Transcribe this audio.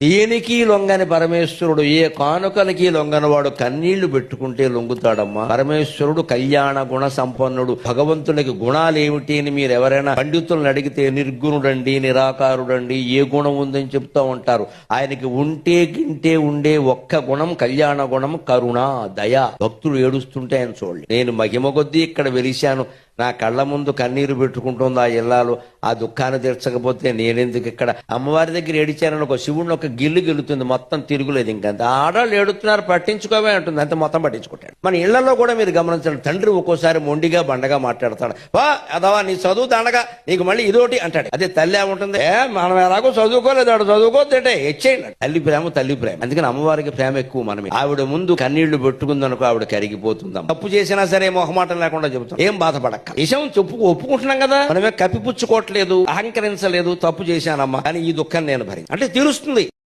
దేనికి లొంగని పరమేశ్వరుడు ఏ కానుకలకి లొంగనవాడు కన్నీళ్లు పెట్టుకుంటే లొంగుతాడమ్మా. పరమేశ్వరుడు కళ్యాణ గుణ సంపన్నుడు. భగవంతునికి గుణాలేమిటి అని మీరు ఎవరైనా పండితులను అడిగితే నిర్గుణుడండి, నిరాకారుడండి, ఏ గుణం ఉందని చెప్తా ఉంటారు. ఆయనకి ఉంటే గింటే ఉండే ఒక్క గుణం కళ్యాణ గుణం, కరుణ, దయ. భక్తులు ఏడుస్తుంటే ఆయన చూడండి. నేను మహిమ కొద్దీ ఇక్కడ వెలిశాను, నా కళ్ళ ముందు కన్నీరు పెట్టుకుంటుంది ఆ ఇల్లాలు. ఆ దుఃఖాన్ని తీర్చకపోతే నేనెందుకు ఇక్కడ? అమ్మవారి దగ్గర ఏడిచానని ఒక శివుడిని ఒక గిల్లు గెలుతుంది, మొత్తం తిరుగులేదు. ఇంకంత ఆడవాళ్ళు ఏడుతున్నారు పట్టించుకోవే అంటుంది, అంతే, మొత్తం పట్టించుకుంటాడు. మన ఇళ్లలో కూడా మీరు గమనించండి, తండ్రి ఒక్కోసారి మొండిగా బండగా మాట్లాడతాడు. వా అదవా నీ చదువు దండగా, నీకు మళ్ళీ ఇదోటి అంటాడు. అదే తల్లి ఏముంటుంది, మనం ఎలాగో చదువుకోలేదు, ఆడు చదువుకోతే హెచ్చేయండి. తల్లి ప్రేమ తల్లి ప్రేమ. అందుకని అమ్మవారికి ప్రేమ ఎక్కువ. మనం ఆవిడ ముందు కన్నీళ్లు పెట్టుకుందనుకో ఆవిడ కరిగిపోతుందాం. తప్పు చేసినా సరే మొహమాటం లేకుండా చెబుతాం, ఏం బాధపడక. విషయం ఒప్పుకుంటున్నాం కదా, మనమే కప్పిపుచ్చుకోవట్లేదు, అహంకరించలేదు. తప్పు చేశానమ్మా కానీ ఈ దుఃఖం నేను భరి అంటే తీరుస్తుంది.